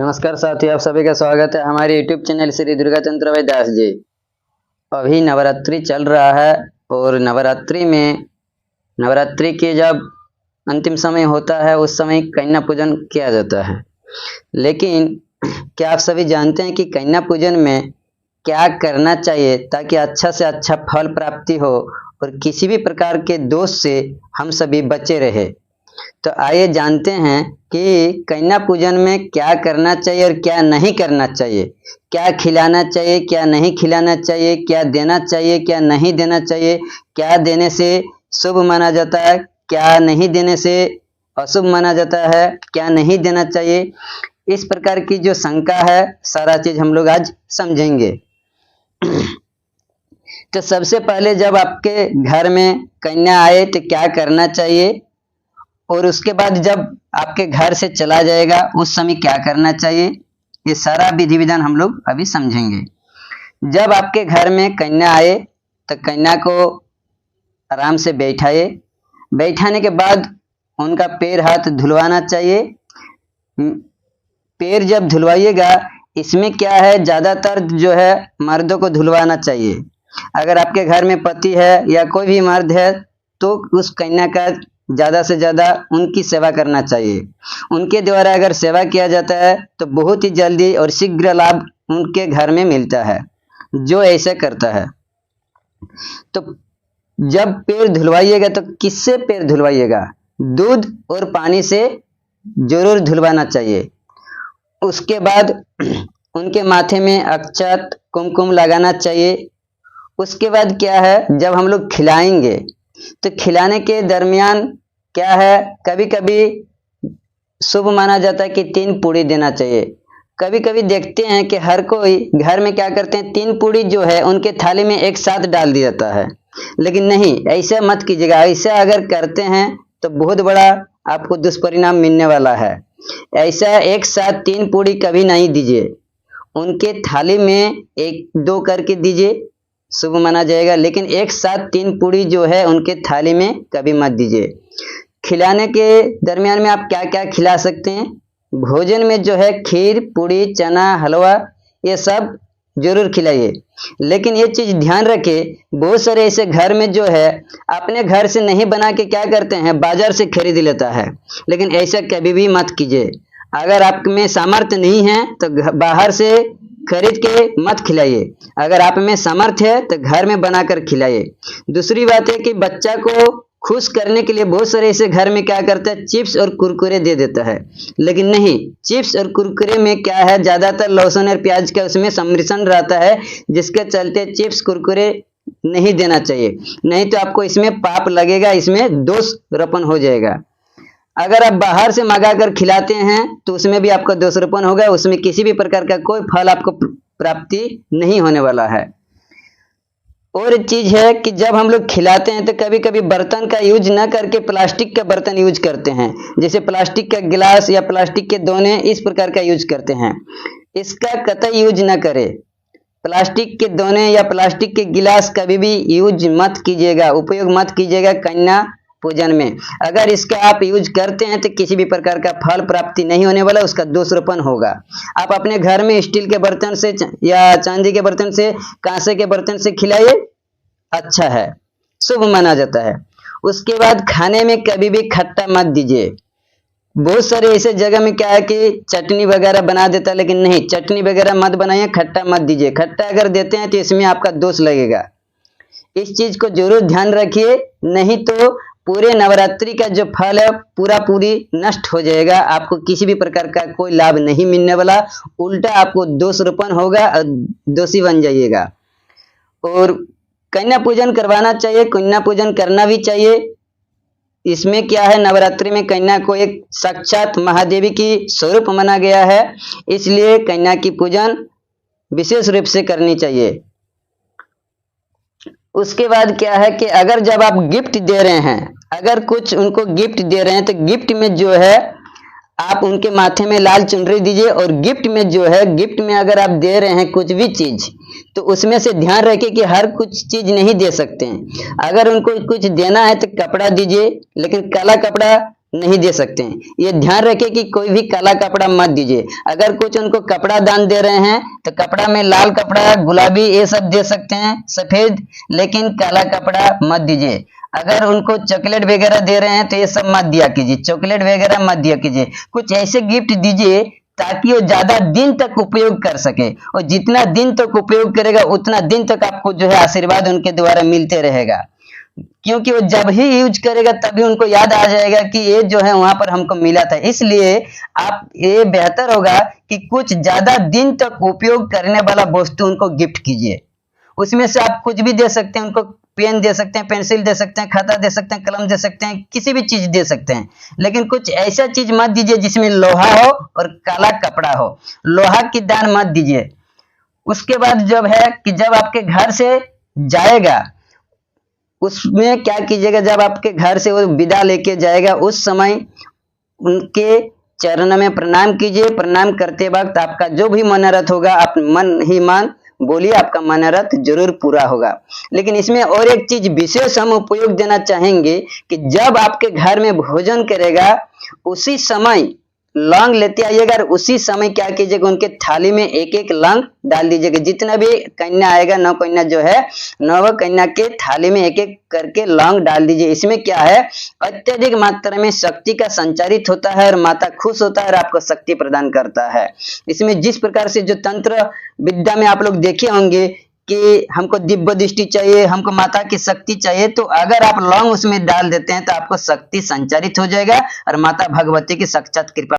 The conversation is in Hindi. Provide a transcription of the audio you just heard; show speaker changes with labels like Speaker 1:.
Speaker 1: नमस्कार साथियों, आप सभी का स्वागत है हमारे YouTube चैनल श्री दुर्गा तंत्र दास जी। अभी नवरात्रि चल रहा है और नवरात्रि के जब अंतिम समय होता है उस समय कन्या पूजन किया जाता है। लेकिन क्या आप सभी जानते हैं कि कन्या पूजन में क्या करना चाहिए ताकि अच्छा से अच्छा फल प्राप्ति हो और किसी भी प्रकार के दोष से हम सभी बचे रहे। तो आइए जानते हैं कि कन्या पूजन में क्या करना चाहिए और क्या नहीं करना चाहिए, क्या खिलाना चाहिए, क्या नहीं खिलाना चाहिए, क्या देना चाहिए, क्या नहीं देना चाहिए, क्या देने से शुभ माना जाता है, क्या नहीं देने से अशुभ माना जाता है, क्या नहीं देना चाहिए। इस प्रकार की जो शंका है सारा चीज हम लोग आज समझेंगे। तो सबसे पहले जब आपके घर में कन्या आए तो क्या करना चाहिए और उसके बाद जब आपके घर से चला जाएगा उस समय क्या करना चाहिए, ये सारा विधि विधान हम लोग अभी समझेंगे। जब आपके घर में कन्या आए तो कन्या को आराम से बैठाए। बैठाने के बाद उनका पैर हाथ धुलवाना चाहिए। पैर जब धुलवाइएगा, इसमें क्या है, ज़्यादातर जो है मर्दों को धुलवाना चाहिए। अगर आपके घर में पति है या कोई भी मर्द है तो उस कन्या का ज़्यादा से ज़्यादा उनकी सेवा करना चाहिए। उनके द्वारा अगर सेवा किया जाता है तो बहुत ही जल्दी और शीघ्र लाभ उनके घर में मिलता है जो ऐसा करता है। तो जब पैर धुलवाइएगा तो किससे पैर धुलवाइएगा? दूध और पानी से जरूर धुलवाना चाहिए। उसके बाद उनके माथे में अक्षत कुमकुम लगाना चाहिए। उसके बाद क्या है, जब हम लोग खिलाएंगे तो खिलाने के दरमियान क्या है, कभी कभी शुभ माना जाता है कि 3 पूड़ी देना चाहिए। कभी कभी देखते हैं कि हर कोई घर में क्या करते हैं, 3 पूड़ी जो है उनके थाली में एक साथ डाल दिया जाता है। लेकिन नहीं, ऐसा मत कीजिएगा। ऐसा अगर करते हैं तो बहुत बड़ा आपको दुष्परिणाम मिलने वाला है। ऐसा एक साथ 3 पूड़ी कभी नहीं दीजिए। उनके थाली में 1-2 करके दीजिए, शुभ माना जाएगा। लेकिन एक साथ 3 पूड़ी जो है उनके थाली में कभी मत दीजिए। खिलाने के दरमियान में आप क्या क्या खिला सकते हैं? भोजन में जो है खीर, पूड़ी, चना, हलवा, ये सब जरूर खिलाइए। लेकिन ये चीज ध्यान रखें, बहुत सारे ऐसे घर में जो है अपने घर से नहीं बना के क्या करते हैं, बाजार से खरीद लेता है। लेकिन ऐसा कभी भी मत कीजिए। अगर आप में सामर्थ्य नहीं है तो बाहर से खरीद के मत खिलाइए। अगर आप में सामर्थ्य है तो घर में बनाकर खिलाइए। दूसरी बात है कि बच्चा को खुश करने के लिए बहुत सारे ऐसे घर में क्या करता है, चिप्स और कुरकुरे दे देता है। लेकिन नहीं, चिप्स और कुरकुरे में क्या है, ज्यादातर लहसुन और प्याज का उसमें सम्मिश्रण रहता है, जिसके चलते चिप्स कुरकुरे नहीं देना चाहिए। नहीं तो आपको इसमें पाप लगेगा, इसमें दोष रोपण हो जाएगा। अगर आप बाहर से मंगा कर खिलाते हैं तो उसमें भी आपका दोषारोपण होगा। उसमें किसी भी प्रकार का कोई फल आपको प्राप्ति नहीं होने वाला है। और एक चीज है कि जब हम लोग खिलाते हैं तो कभी कभी बर्तन का यूज न करके प्लास्टिक का बर्तन यूज करते हैं। जैसे प्लास्टिक का गिलास या प्लास्टिक के दोने, इस प्रकार का यूज करते हैं। इसका कतई यूज न करें। प्लास्टिक के दोने या प्लास्टिक के गिलास कभी भी यूज मत कीजिएगा, उपयोग मत कीजिएगा कन्या पूजन में। अगर इसका आप यूज करते हैं तो किसी भी प्रकार का फल प्राप्ति नहीं होने वाला, उसका दोषरोपण होगा। आप अपने घर में स्टील के बर्तन से या चांदी के बर्तन से, कांसे के बर्तन से खिलाइए, अच्छा है, शुभ माना जाता है। उसके बाद खाने में कभी भी खट्टा मत दीजिए। बहुत सारे ऐसे जगह में क्या है कि चटनी वगैरह बना देता है, लेकिन नहीं, चटनी वगैरह मत बनाइए, खट्टा मत दीजिए। खट्टा अगर देते हैं तो इसमें आपका दोष लगेगा। इस चीज को जरूर ध्यान रखिए, नहीं तो पूरे नवरात्रि का जो फल है पूरी नष्ट हो जाएगा। आपको किसी भी प्रकार का कोई लाभ नहीं मिलने वाला, उल्टा आपको दोषरोपण होगा और दोषी बन जाइएगा। और कन्या पूजन करवाना चाहिए, कन्या पूजन करना भी चाहिए। इसमें क्या है, नवरात्रि में कन्या को एक साक्षात महादेवी की स्वरूप माना गया है, इसलिए कन्या की पूजन विशेष रूप से करनी चाहिए। उसके बाद क्या है कि अगर जब आप गिफ्ट दे रहे हैं, अगर कुछ उनको गिफ्ट दे रहे हैं तो गिफ्ट में जो है आप उनके माथे में लाल चुनरी दीजिए। और गिफ्ट में जो है, गिफ्ट में अगर आप दे रहे हैं कुछ भी चीज तो उसमें से ध्यान रखिए कि हर कुछ चीज नहीं दे सकते हैं। अगर उनको कुछ देना है तो कपड़ा दीजिए, लेकिन काला कपड़ा नहीं दे सकते हैं। ये ध्यान रखें कि कोई भी काला कपड़ा मत दीजिए। अगर कुछ उनको कपड़ा दान दे रहे हैं तो कपड़ा में लाल कपड़ा, गुलाबी, ये सब दे सकते हैं, सफेद, लेकिन काला कपड़ा मत दीजिए। अगर उनको चॉकलेट वगैरह दे रहे हैं तो ये सब मत दिया कीजिए, चॉकलेट वगैरह मत दिया कीजिए। कुछ ऐसे गिफ्ट दीजिए ताकि वो ज्यादा दिन तक उपयोग कर सके, और जितना दिन तक उपयोग करेगा उतना दिन तक आपको जो है आशीर्वाद उनके द्वारा मिलते रहेगा। क्योंकि वो जब ही यूज करेगा तभी उनको याद आ जाएगा कि ये जो है वहां पर हमको मिला था। इसलिए आप, ये बेहतर होगा कि कुछ ज्यादा दिन तक उपयोग करने वाला वस्तु उनको गिफ्ट कीजिए। उसमें से आप कुछ भी दे सकते हैं, उनको पेन दे सकते हैं, पेंसिल दे सकते हैं, खाता दे सकते हैं, कलम दे सकते हैं, किसी भी चीज दे सकते हैं। लेकिन कुछ ऐसा चीज मत दीजिए जिसमें लोहा हो और काला कपड़ा हो। लोहा की दान मत दीजिए। उसके बाद जब है कि जब आपके घर से जाएगा, उसमें क्या कीजिएगा, जब आपके घर से वो विदा लेके जाएगा उस समय उनके चरण में प्रणाम कीजिए। प्रणाम करते वक्त आपका जो भी मनोरथ होगा आप मन ही मन बोलिए, आपका मनोरथ जरूर पूरा होगा। लेकिन इसमें और एक चीज विशेष हम उपयोग देना चाहेंगे कि जब आपके घर में भोजन करेगा उसी समय लौंग लेते आइएगा, और उसी समय क्या कीजिएगा, उनके थाली में एक एक लौंग डाल दीजिएगा। जितना भी कन्या आएगा, नौ कन्या जो है, नौ कन्या के थाली में एक एक करके लौंग डाल दीजिए। इसमें क्या है, अत्यधिक मात्रा में शक्ति का संचारित होता है और माता खुश होता है और आपको शक्ति प्रदान करता है। इसमें जिस प्रकार से जो तंत्र विद्या में आप लोग देखे होंगे कि हमको दिव्य दृष्टि चाहिए, हमको माता की शक्ति चाहिए, तो अगर आप लौंग उसमें डाल देते हैं तो आपको शक्ति संचारित हो जाएगा और माता भगवती की साक्षात कृपा